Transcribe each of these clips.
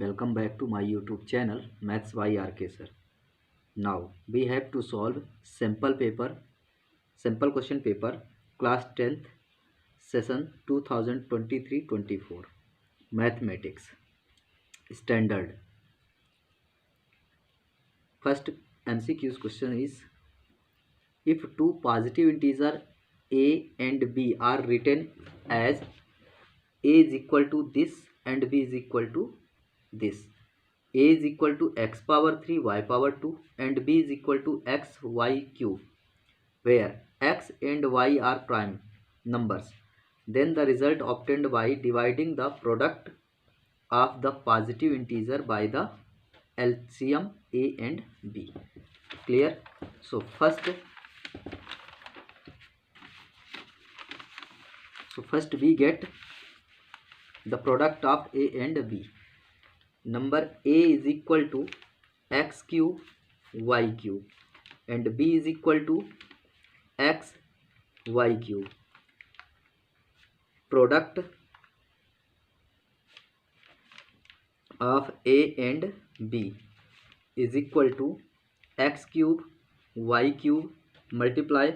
Welcome back to my YouTube channel Maths by RK Sir. Now we have to solve simple question paper class 10th session 2023-24 mathematics standard. First MCQ question is, if two positive integers a and b are written as a is equal to this and b is equal to this, a is equal to x power 3 y power 2 and b is equal to x y cube, where x and y are prime numbers, then the result obtained by dividing the product of the positive integer by the LCM a and b. Clear? So first we get the product of a and b. Number a is equal to x cube y cube and b is equal to x y cube. Product of a and b is equal to x cube y cube multiply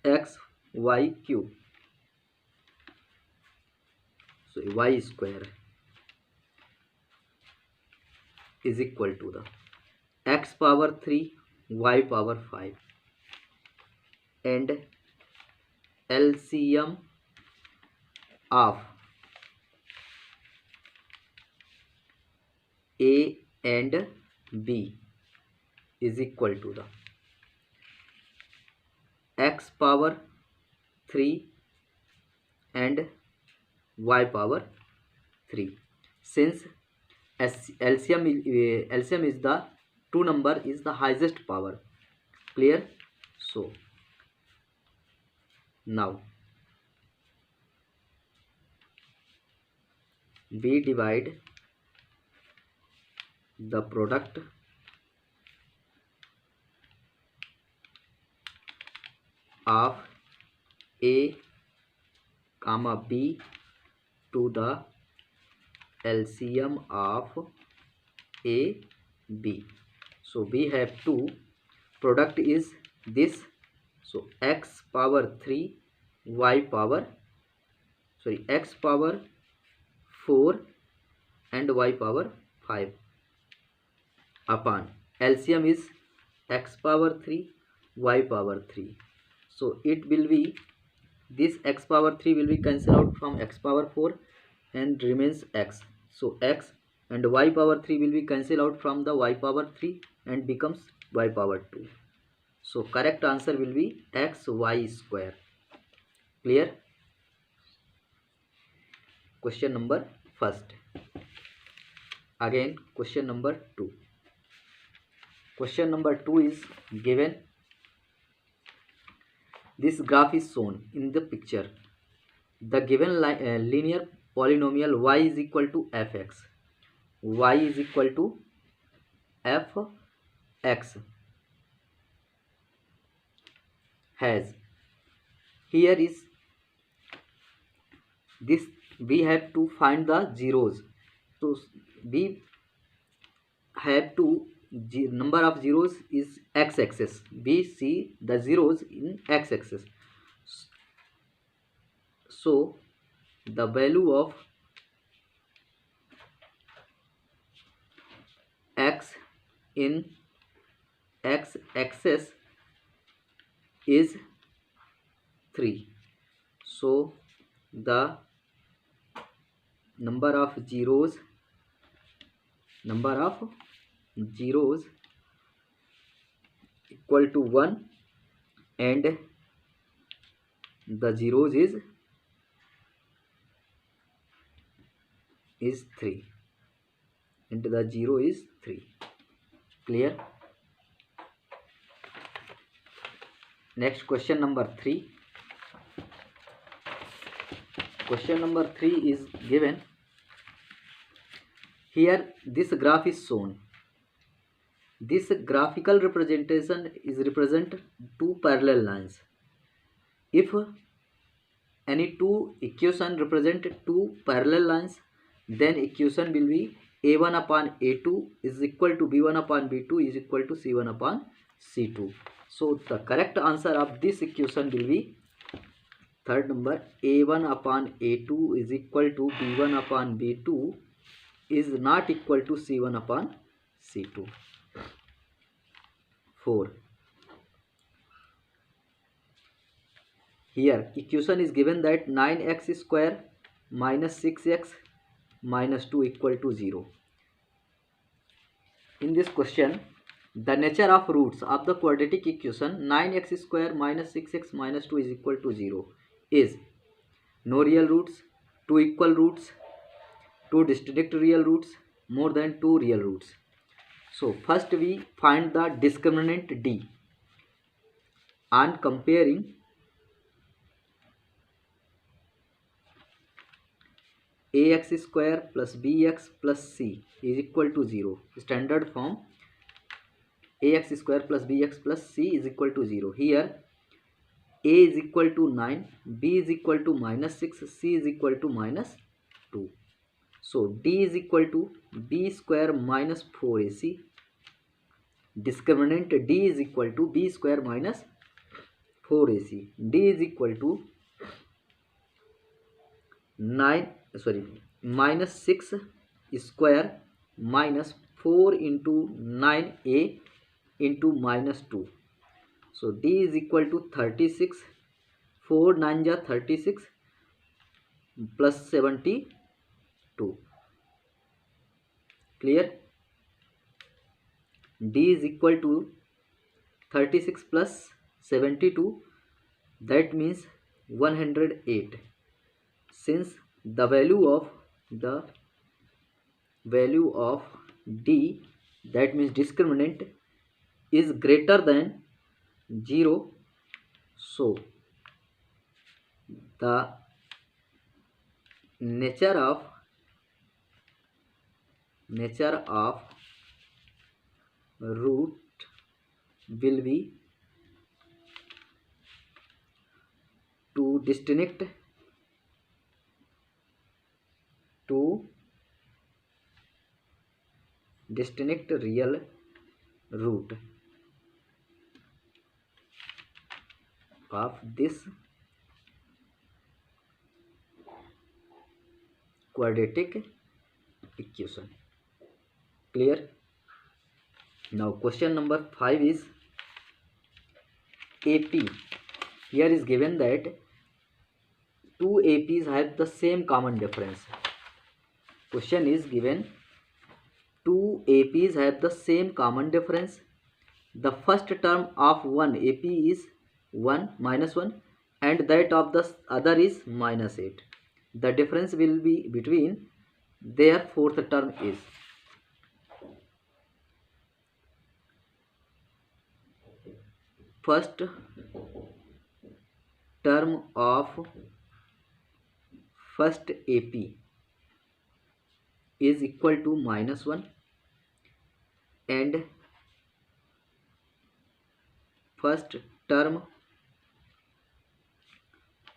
x y cube, so y square is equal to the x power 3 y power 5 and LCM of a and b is equal to the x power 3 and y power 3. Since LCM is the two number is the highest power. Clear? So now we divide the product of a comma b to the LCM of a b. So we have two, product is this, so x power 3 y power x power 4 and y power 5 upon LCM is x power 3 y power 3. So it will be, this x power 3 will be cancelled out from x power 4 and remains x. So x and y power 3 will be cancelled out from the y power 3 and becomes y power 2. So correct answer will be xy square. Clear? Question number first. Again question number 2. Question number 2 is given. This graph is shown in the picture. The given linear polynomial y is equal to fx. Y is equal to fx has, here is this, we have to find the zeros. So we have to, number of zeros is x-axis. We see the zeros in x-axis. So the value of x in x-axis is 3. So the number of zeros equal to 1 and the zeros is 3 and the 0 is 3. Clear? Next question number 3. Question number 3 is given. Here this graph is shown. This graphical representation is represent two parallel lines. If any two equation represent two parallel lines, then equation will be a1 upon a2 is equal to b1 upon b2 is equal to c1 upon c2. So the correct answer of this equation will be third number, a1 upon a2 is equal to b1 upon b2 is not equal to c1 upon c2. 4. Here equation is given that 9x square minus 6x minus 2 equal to 0. In this question, the nature of roots of the quadratic equation 9x square minus 6x minus 2 is equal to 0 is no real roots, 2 equal roots, 2 distinct real roots, more than 2 real roots. So first we find the discriminant d. On comparing ax square plus bx plus c is equal to 0. Standard form ax square plus bx plus c is equal to 0. Here a is equal to 9, b is equal to minus 6, c is equal to minus 2. So d is equal to b square minus 4ac. Discriminant d is equal to b square minus 4ac. d is equal to minus 6 square minus 4 into 9a into minus 2. So d is equal to 36. 4 9 ja 36 plus 72. Clear? D is equal to 36 plus 72, that means 108. Since the value of d, that means discriminant, is greater than 0, so the nature of root will be two distinct real root of this quadratic equation. Clear? Now question number 5 is AP. Here is given that two APs have the same common difference. Question is given two APs have the same common difference. The first term of one AP is 1 minus 1 and that of the other is minus 8. The difference will be between their fourth term is. First term of first AP is equal to minus 1 and first term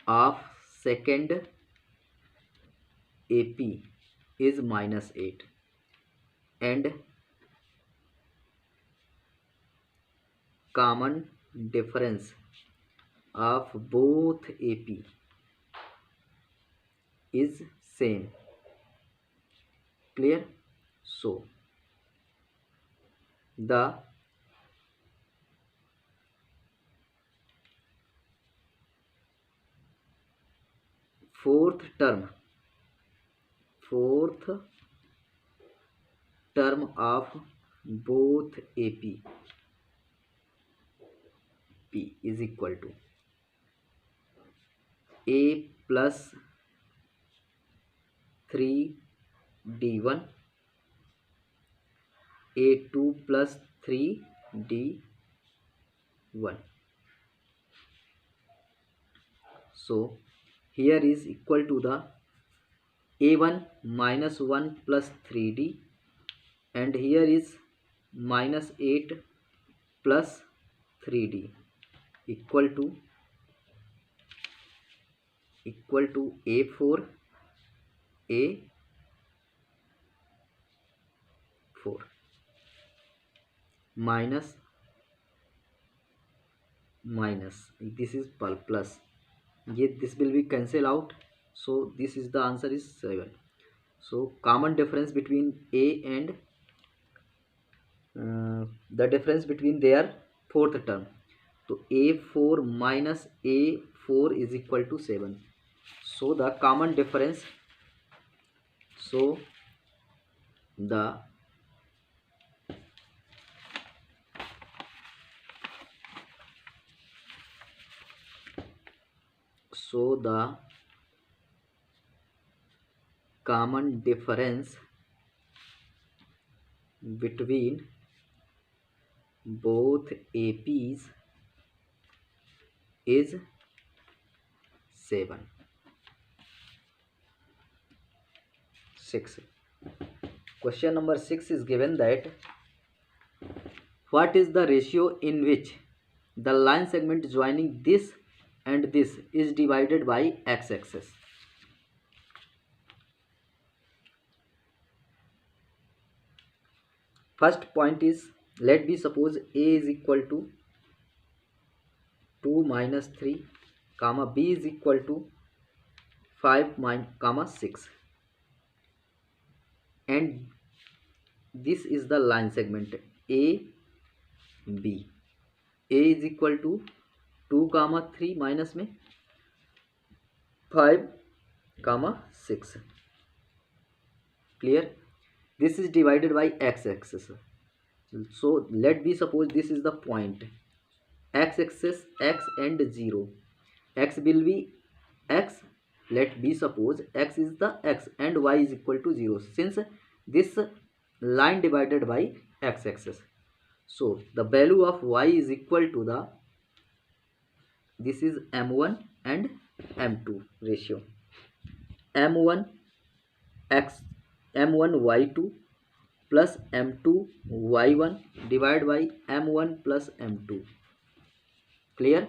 of second AP is minus 8 and common difference of both AP is same. Clear? So the fourth term of both AP P is equal to A plus 3d1 A2 plus 3d1. So here is equal to the A1 minus 1 plus 3d and here is minus 8 plus 3d equal to A4 A 4 minus minus, this is plus, yet this will be cancel out, so this is the answer is 7. So common difference between a and the difference between their fourth term, so a4 minus a4 is equal to 7. So the common difference, so the common difference between both APs is 7. 6. Question number 6 is given that what is the ratio in which the line segment joining this and this is divided by x-axis? First point is, let be suppose a is equal to 2 minus 3 comma b is equal to 5 comma 6, and this is the line segment a b. a is equal to 2 comma 3 minus में 5 comma 6. Clear? This is divided by x-axis. So let be suppose this is the point, x-axis x and 0. X will be x. Let be suppose x is the x and y is equal to 0, since this line divided by x-axis. So the value of y is equal to the, this is m1 and m2 ratio, m1 x m1 y2 plus m2 y1 divided by m1 plus m2. Clear?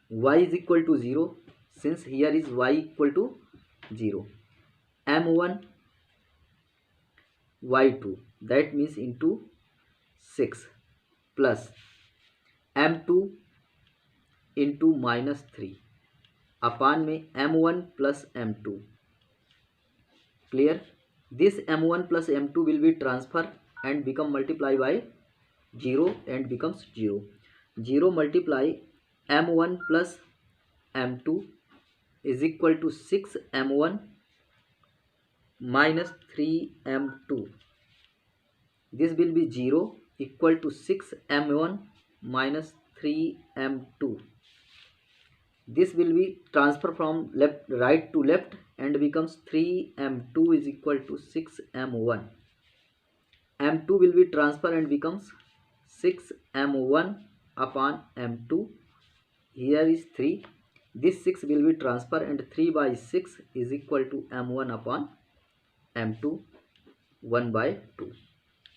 Y is equal to 0, since here is y equal to 0. m1 y2, that means into 6 plus m2 into minus 3 upon में m1 plus m2. Clear? This m1 plus m2 will be transfer and become multiply by 0 and becomes 0. 0 multiply m1 plus m2 is equal to 6 m1 minus 3 m2. This will be 0 equal to 6 m1 minus 3 m2. This will be transfer from right to left and becomes 3 m2 is equal to 6 m1. m2 will be transfer and becomes 6 m1 upon m2. Here is 3. This 6 will be transfer and 3 by 6 is equal to m1 upon m2, 1 by 2.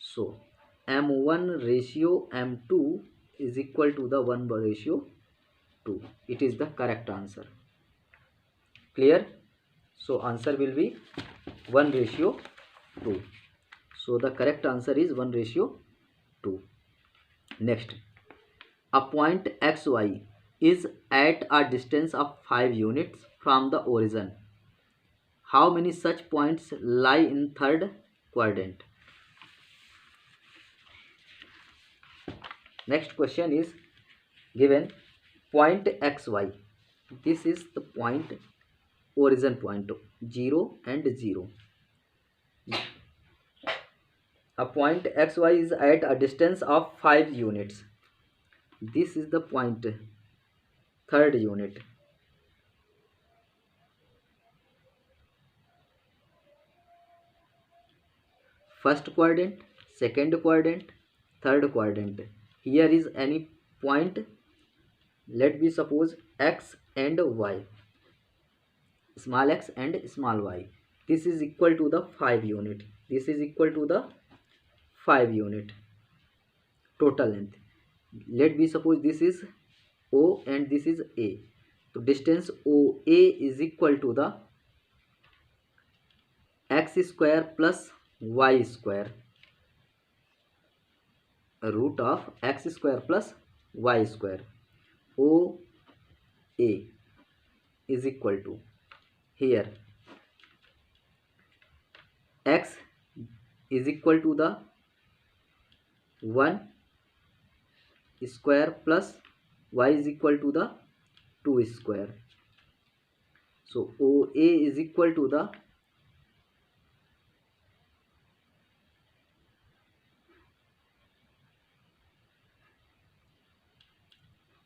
So m1 ratio m2 is equal to the 1 by ratio 2. It is the correct answer. Clear? So answer will be 1 ratio 2. So the correct answer is 1 ratio 2. Next, a point xy is at a distance of 5 units from the origin. How many such points lie in third quadrant? Next question is given point xy. This is the point, origin point 0 and 0. A point xy is at a distance of 5 units. This is the point, third unit. First quadrant, second quadrant, third quadrant. Here is any point, let me suppose x and y, small x and small y. This is equal to the 5 unit. This is equal to the 5 unit total length. Let me suppose this is O and this is A. So distance OA is equal to the x square plus y square. root of x square plus y square. OA is equal to, here x is equal to the 1 square plus y is equal to the 2 square. So OA is equal to the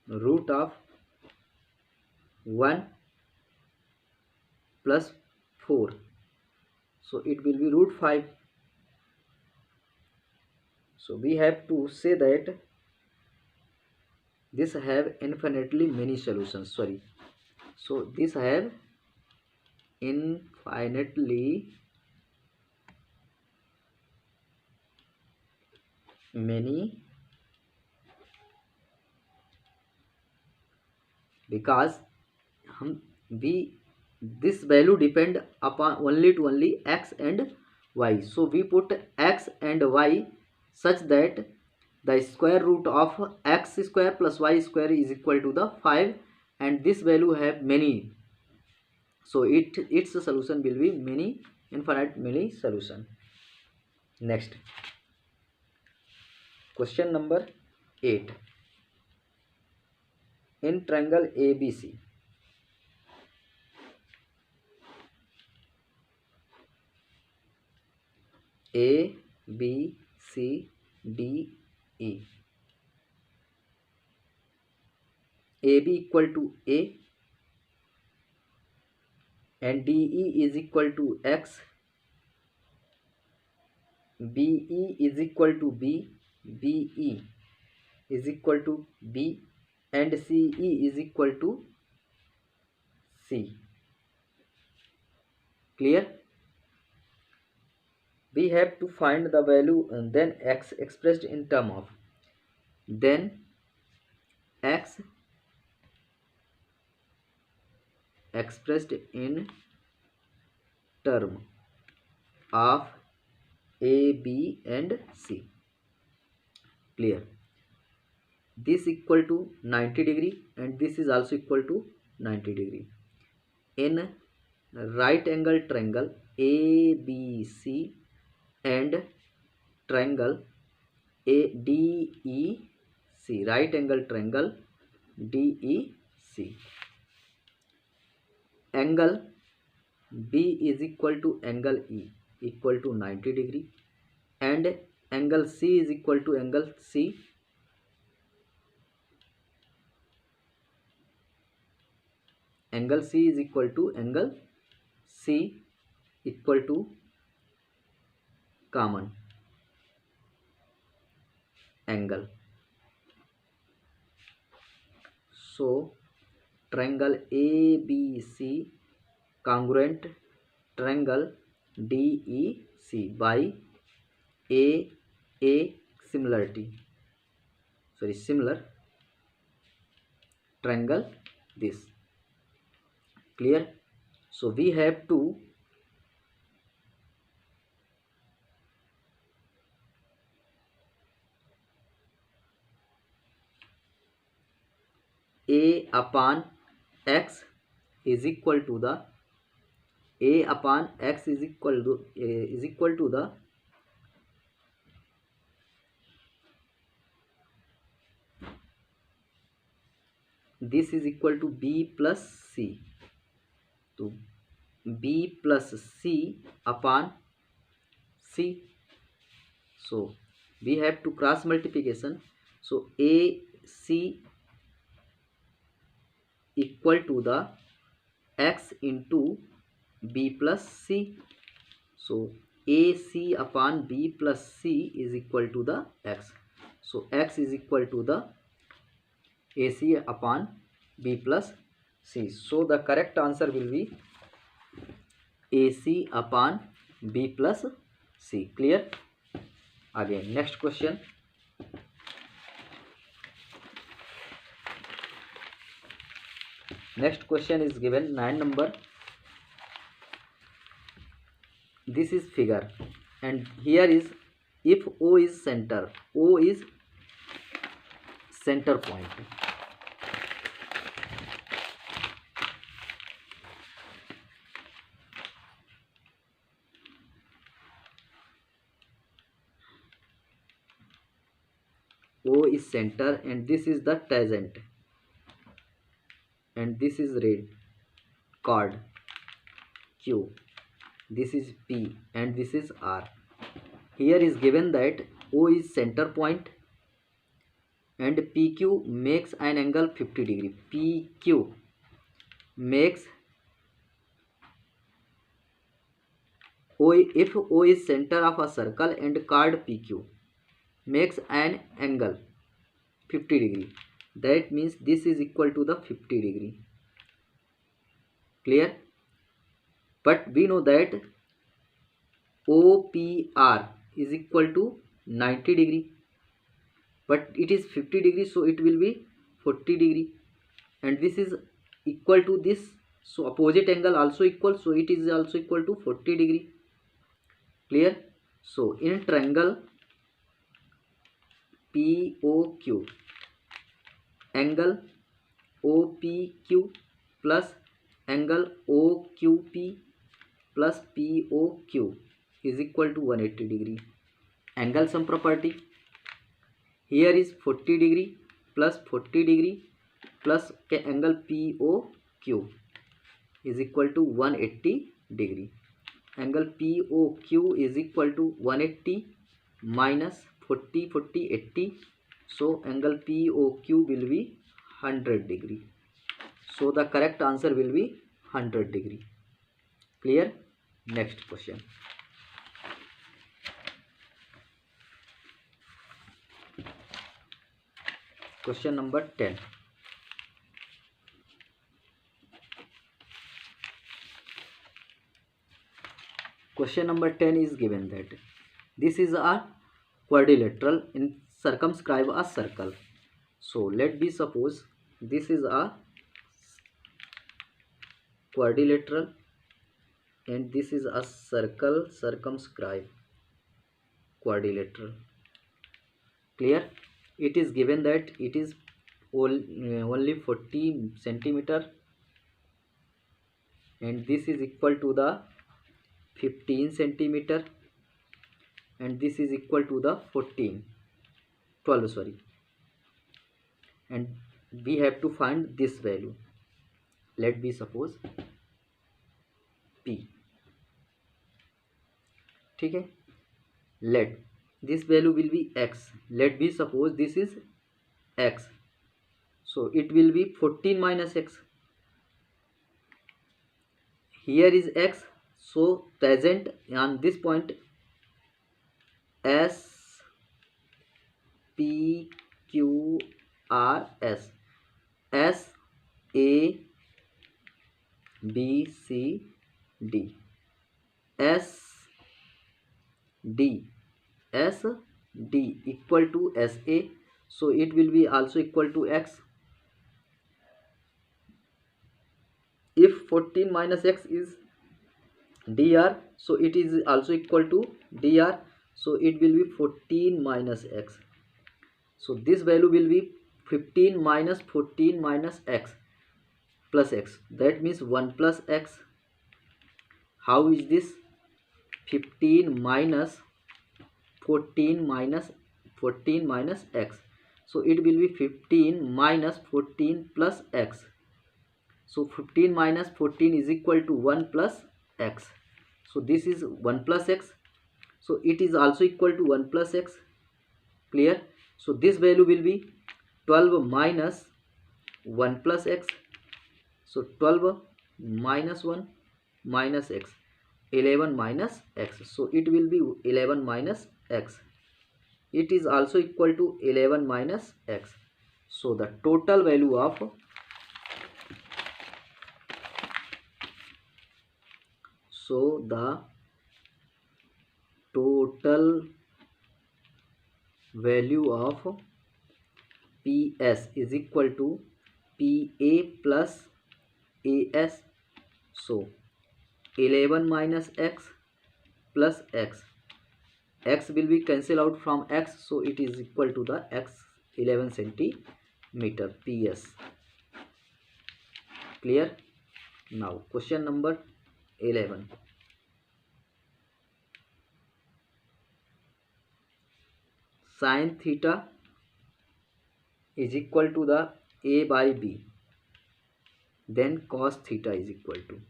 root of 1 plus 4. So it will be root 5. So we have to say that this have infinitely many solutions. Sorry. So this have infinitely many, because we this value depend upon only to only x and y. So we put x and y such that the square root of x square plus y square is equal to the 5, and this value have many. So its solution will be many, infinite many solution. Next, question number 8. In triangle ABC, A, B, C, D, E. AB equal to A and DE is equal to X. BE is equal to B. BE is equal to B, and CE is equal to C. Clear? We have to find the value and then X expressed in term of, then X expressed in term of A, B and C. Clear? This equal to 90 degree and this is also equal to 90 degree. In right angle triangle ABC and triangle DEC, right angle triangle DEC, angle B is equal to angle E equal to 90 degree, and angle C is equal to angle C. Angle C is equal to angle C equal to common angle. So triangle ABC congruent triangle DEC by A similarity, similar triangle this. Clear? So we have to A upon X is equal to the A upon X is equal to the this is equal to B plus C. So B plus C upon C. So we have to cross multiplication. So AC equal to the X into B plus C. So AC upon B plus C is equal to the X. So X is equal to the AC upon B plus C. So the correct answer will be AC upon B plus C. Clear? Again, next question. Next question is given 9 number. This is figure, and here is if O is center, O is center point. O is center and this is the tangent, and this is red chord Q, this is P and this is R. Here is given that O is center point and PQ makes an angle 50 degree. PQ makes O, if O is center of a circle and chord PQ makes an angle 50 degree, that means this is equal to the 50 degree. Clear? But we know that OPR is equal to 90 degree, but it is 50 degree, so it will be 40 degree, and this is equal to this, so opposite angle also equal, so it is also equal to 40 degree. Clear? So in triangle POQ, angle OPQ plus angle OQP plus POQ is equal to 180 degree. Angle sum property, here is 40 degree plus 40 degree plus angle POQ is equal to 180 degree. Angle POQ is equal to 180 minus 40, 40, 80. So angle POQ will be 100 degree. So the correct answer will be 100 degree. Clear? Next question. Question number 10. Question number 10 is given that this is a quadrilateral and circumscribe a circle. So let me suppose this is a quadrilateral and this is a circle circumscribe quadrilateral. Clear? It is given that it is only 40 centimeter and this is equal to the 15 centimeter and this is equal to the 12 sorry, and we have to find this value. Let me suppose P. ठीक है, let this value will be x. Let me suppose this is x, so it will be 14 minus x. Here is x, so tangent on this point S P Q R S, S A B C D, S D, S D equal to S A, so it will be also equal to x. If 14 minus x is dr, so it is also equal to dr, so it will be 14 minus x. So this value will be 15 minus 14 minus x plus x, that means 1 plus x. How is this? 15 minus 14 minus 14 minus x, so it will be 15 minus 14 plus x. So 15 minus 14 is equal to 1 plus x. So this is 1 plus x, so it is also equal to 1 plus x. Clear? So this value will be 12 minus 1 plus x. So 12 minus 1 minus x, 11 minus x, so it will be 11 minus x. It is also equal to 11 minus x. So the total value of PS is equal to PA plus AS. So 11 minus x plus x, x will be cancelled out from x, so it is equal to the x 11 centimeter. meter, PS. Clear? Now question number 11. Sin theta is equal to the A by B. Then cos theta is equal to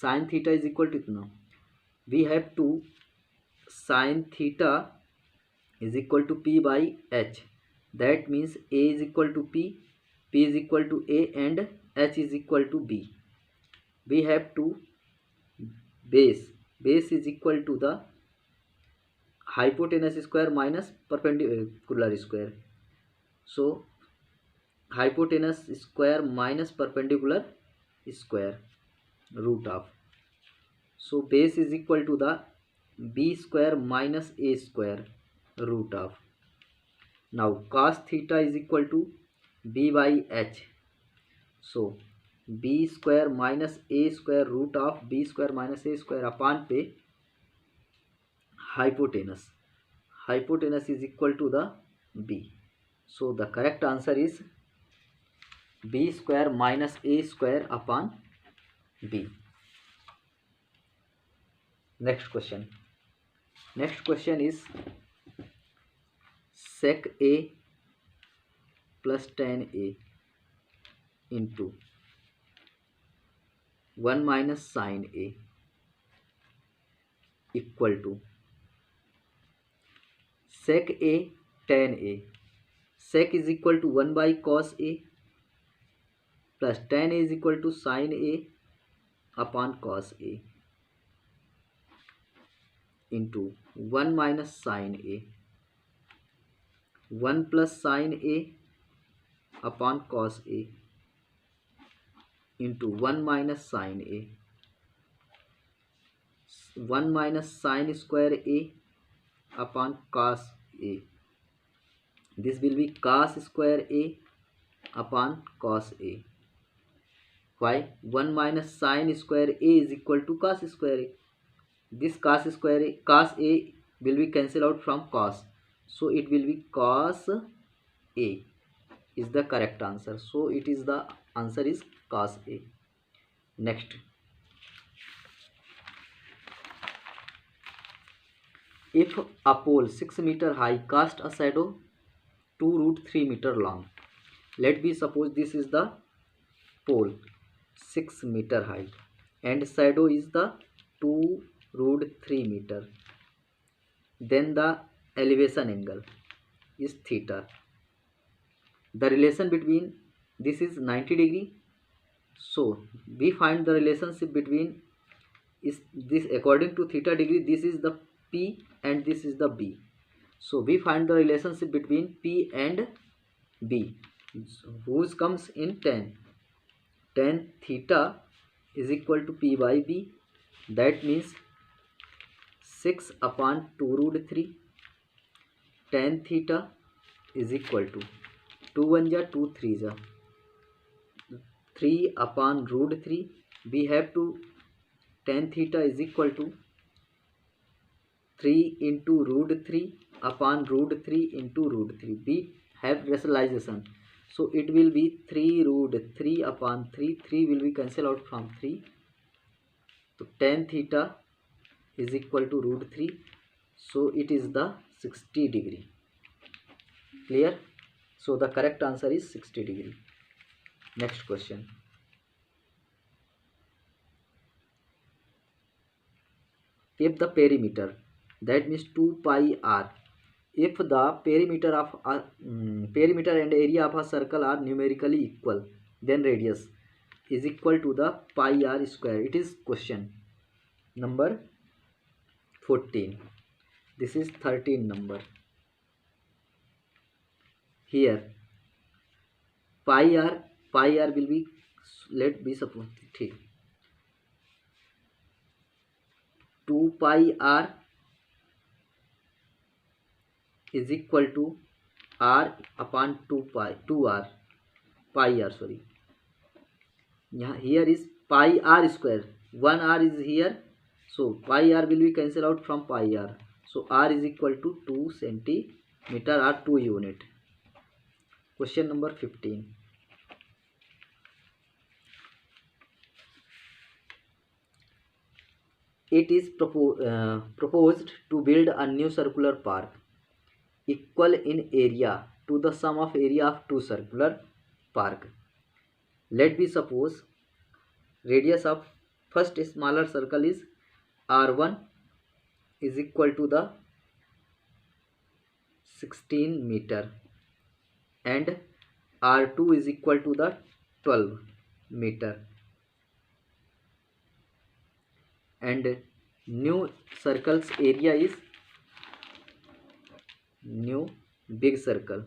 sin theta is equal to इतना. We have to sin theta is equal to P by H. That means A is equal to P, P is equal to A, and H is equal to B. We have to base is equal to the hypotenuse square minus perpendicular square. So hypotenuse square minus perpendicular square root of. So base is equal to the B square minus A square root of. Now cos theta is equal to B by H. So B square minus A square root of B square minus A square upon P hypotenuse. Hypotenuse is equal to the B. So the correct answer is B square minus A square upon B. Next question. Next question is sec A plus tan A into 1 minus sin A equal to sec A tan A. Sec is equal to 1 by cos A plus tan A is equal to sin A upon cos A into 1 minus sin A. 1 plus sin A upon cos A into 1 minus sin A. 1 minus sin square A upon cos A. This will be cos square A upon cos A. Why? 1 minus sin square A is equal to cos square A. This cos square A, cos A will be cancelled out from cos. So it will be cos A is the correct answer. So it is the answer is cos A. Next. If a pole 6 meter high cast a shadow 2 root 3 meter long. Let me suppose this is the pole 6 meter high and shadow is the 2 root 3 meter. Then the elevation angle is theta. The relation between this is 90 degree. So we find the relationship between is this according to theta degree. This is the P and this is the B. So we find the relationship between P and B. So whose comes in tan. Tan theta is equal to P by B. That means 6 upon 2 root 3. Tan theta is equal to 2 1 ja 2 3 ja 3 upon root 3. We have to tan theta is equal to 3 into root 3 upon root 3 into root 3. We have rationalization. So it will be 3 root 3 upon 3. 3 will be cancelled out from 3. So tan theta is equal to root 3. So it is the 60 degree. Clear? So the correct answer is 60 degree. Next question. If the perimeter, that means 2 pi r, if the perimeter of perimeter and area of a circle are numerically equal, then radius is equal to the pi r square. It is question number 14. This is 13 number. Here pi r will be, let be suppose 2 pi r is equal to r upon 2 r pi r, sorry. Here is pi r square. 1 r is here. So pi r will be cancelled out from pi r. So r is equal to 2 centimeter. meter are 2 unit. Question number 15. It is proposed to build a new circular park equal in area to the sum of area of two circular park. Let me suppose radius of first smaller circle is R1 is equal to the 16 meter and R2 is equal to the 12 meter, and new circle's area is new big circle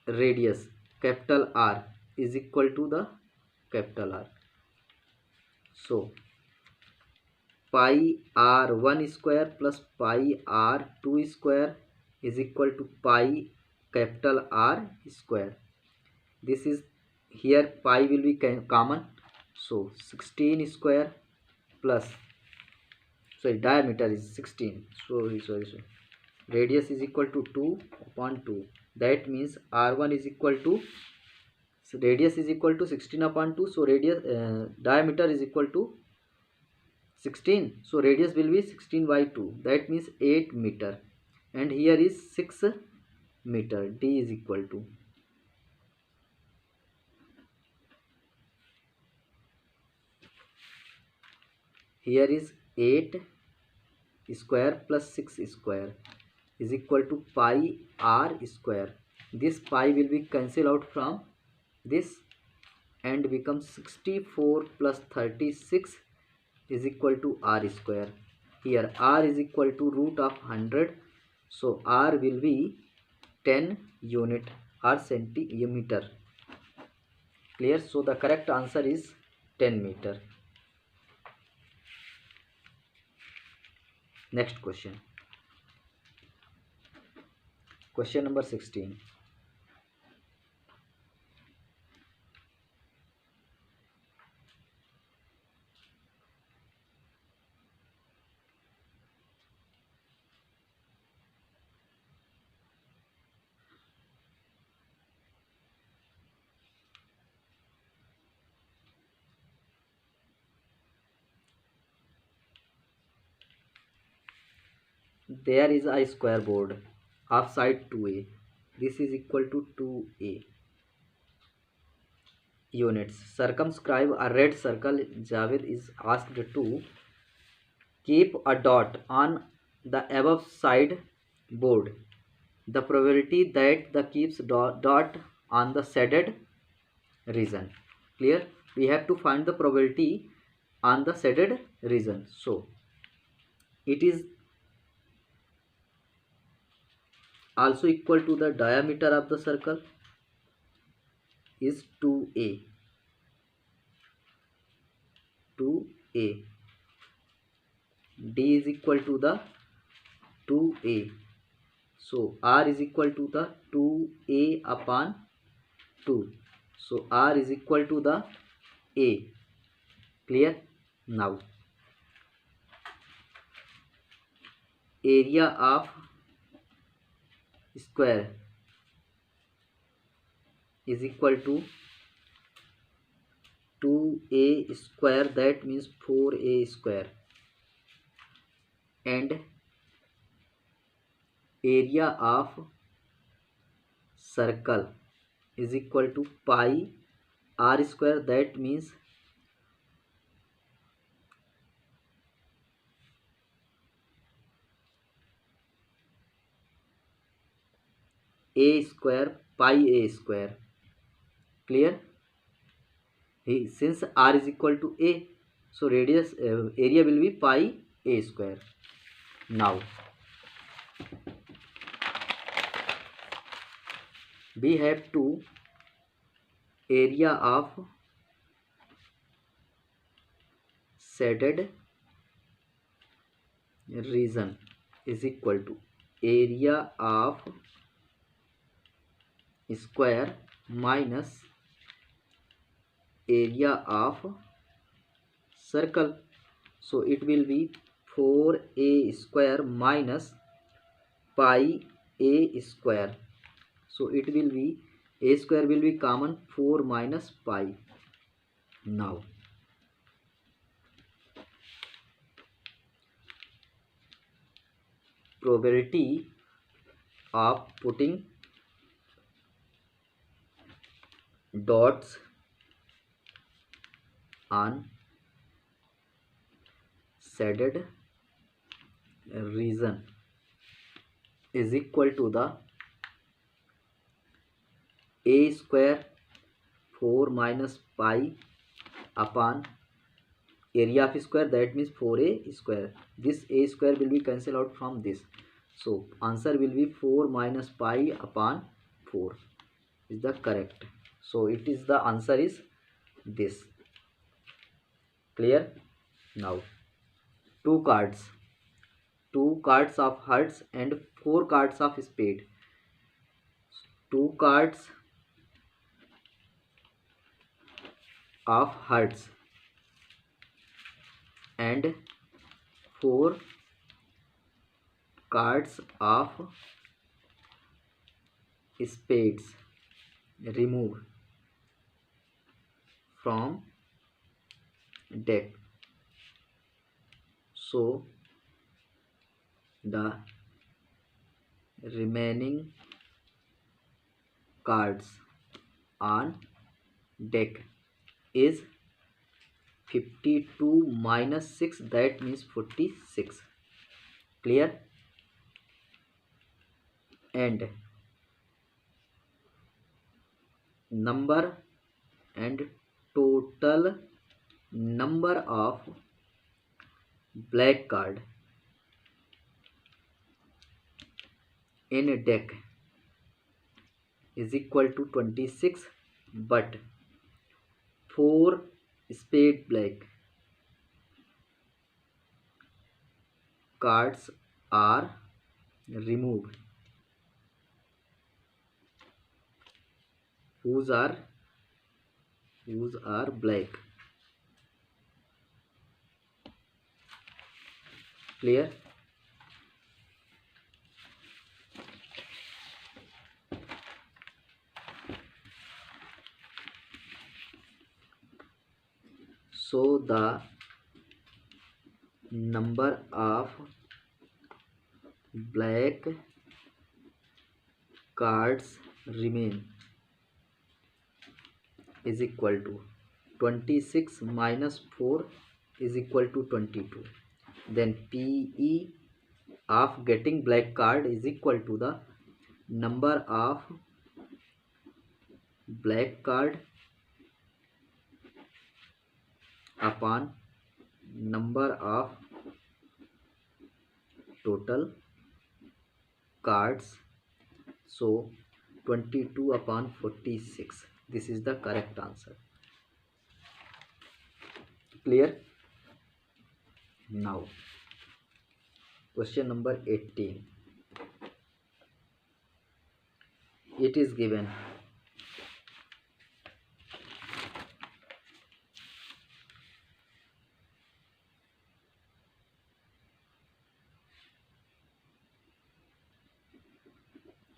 radius capital R is equal to the capital R. So pi R1 square plus pi R2 square is equal to pi capital R square. This is here pi will be common, so 16 square plus, sorry, diameter is 16, sorry, radius is equal to 2 upon 2. That means R1 is equal to, so radius is equal to 16 upon 2, so radius diameter is equal to 16, so radius will be 16 by 2, that means 8 meter, and here is 6 meter. D is equal to, here is 8 square plus 6 square is equal to pi R square. This pi will be cancelled out from this and becomes 64 plus 36 is equal to R square. Here R is equal to root of 100, so R will be 10 unit or centimeter. Clear? So the correct answer is 10 meter. Next question. Question number 16. There is a square board of side 2a. This is equal to 2a units. Circumscribe a red circle. Javed is asked to keep a dot on the above side board. The probability that the keeps dot on the shaded region. Clear? We have to find the probability on the shaded region. So it is also equal to the diameter of the circle is 2a. D is equal to the 2a. So R is equal to the 2a upon 2. So R is equal to the a. Clear? Now area of square is equal to 2a square, that means 4a square, and area of circle is equal to pi R square, that means a square pi a square. Clear? Since R is equal to a, so radius area will be pi a square. Now we have to area of shaded region is equal to area of square minus area of circle. So it will be 4a square minus pi a square. So it will be a square will be common, 4 minus pi. Now probability of putting dots on shaded region is equal to the a square 4 minus pi upon area of square, that means 4a square. This a square will be cancelled out from this, so answer will be 4 minus pi upon 4 is the correct. So it is the answer is this. Clear? Now two cards of hearts and 4 cards of spade. Two cards of hearts and 4 cards of spades remove from deck. So the remaining cards on deck is 52 minus 6, that means 46. Clear? And number and total number of black card in a deck is equal to 26, but 4 spade black cards are removed, whose are black. Clear? So the number of black cards remain is equal to 26 minus 4 is equal to 22. Then PE of getting black card is equal to the number of black card upon number of total cards. So 22 upon 46. This is the correct answer. Clear? Now question number 18. It is given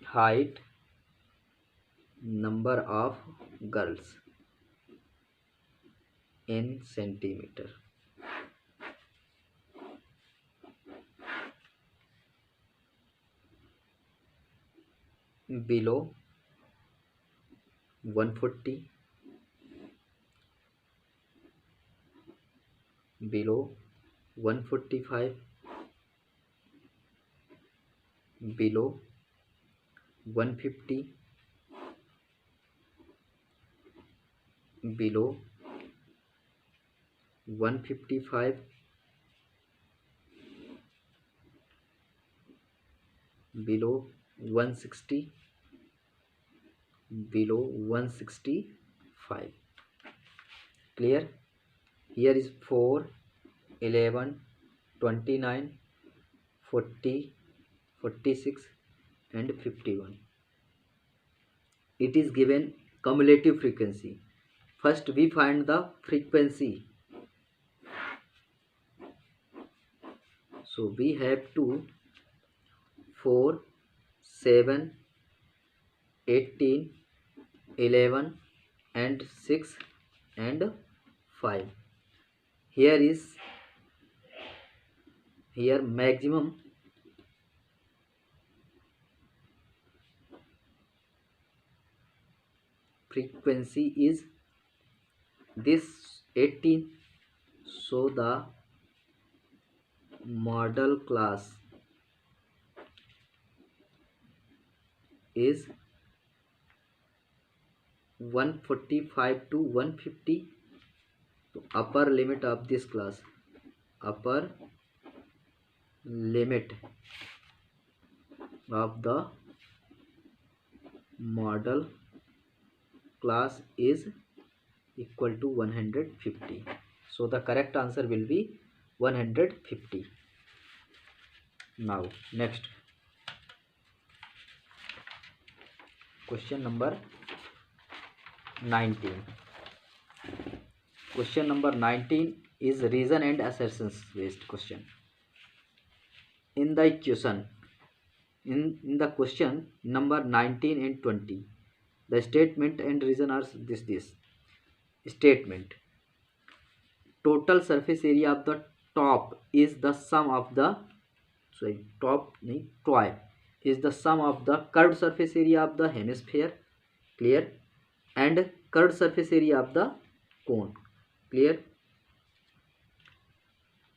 height, number of girls in centimeter. Below 140, below 145, below 150, below 155, below 160, below 165. Clear? Here is 4, 11, 29, 40, 46 and 51. It is given cumulative frequency. First we find the frequency. So we have 2, 4, 7, 18, 11 and 6 and 5. Here maximum frequency is this 18, so the model class is 145 to 150. So upper limit of this class, upper limit of the model class is equal to 150. So the correct answer will be 150. Now next question number 19. Question number 19 is reason and assertions based question. In the equation, in the question number 19 and 20, the statement and reason are this statement: total surface area of the top is the sum of the toy is the sum of the curved surface area of the hemisphere, clear, and curved surface area of the cone, clear.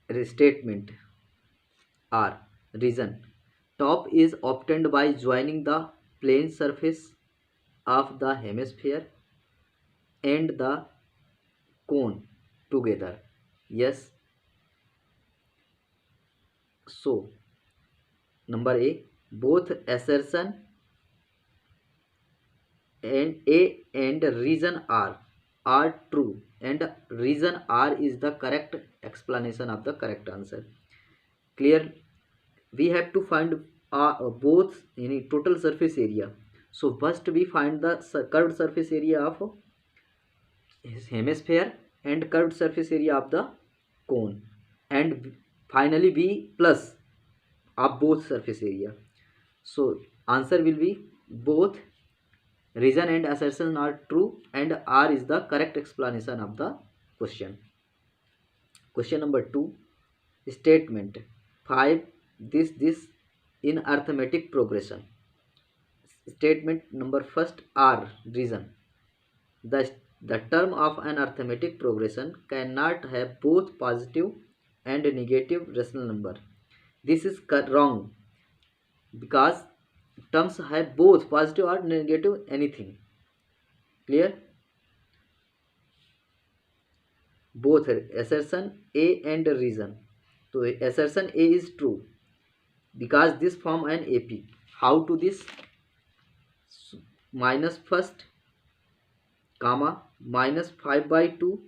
Restatement or reason: top is obtained by joining the plane surface of the hemisphere and the cone together. Yes. So number A, both assertion and A and reason are true, and reason R is the correct explanation of the correct answer. Clear. We have to find both in total surface area. So first we find the curved surface area of hemisphere and curved surface area of the cone, and finally we plus of both surface area. So answer will be both reason and assertion are true, and R is the correct explanation of the question. Question number 2, statement 5 this in arithmetic progression. Statement number first R, reason: the term of an arithmetic progression cannot have both positive and negative rational number. This is wrong, because terms have both positive or negative anything, clear. Both assertion A and reason. So assertion A is true because this form an AP. How to this? Minus first comma minus 5 by 2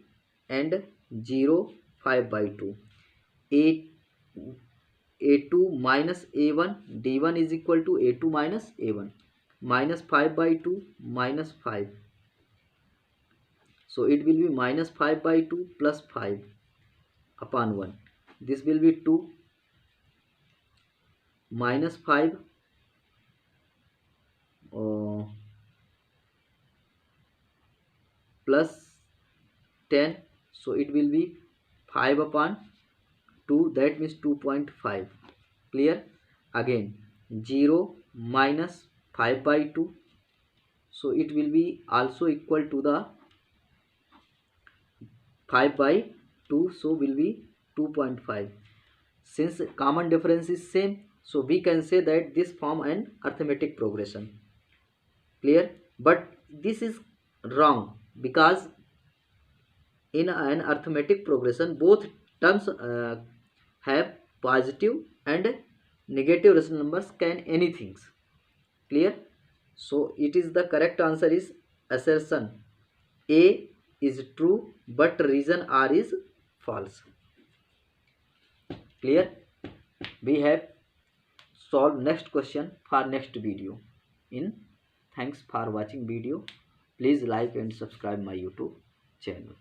and 0 5 by 2. A2 minus A1 D1 is equal to A2 minus A1, minus 5 by 2 minus 5. So it will be minus 5 by 2 plus 5 upon 1. This will be 2 minus 5 plus 10. So it will be 5 upon 2, that means 2.5. Clear. Again 0 minus 5 by 2. So it will be also equal to the 5 by 2, so will be 2.5. Since common difference is same, so we can say that this form an arithmetic progression, clear. But this is wrong, because in an arithmetic progression both terms have positive and negative rational numbers can anything, clear. So it is the correct answer is assertion A is true but reason R is false, clear. We have solved next question for next video. Thanks for watching video. Please like and subscribe my YouTube channel.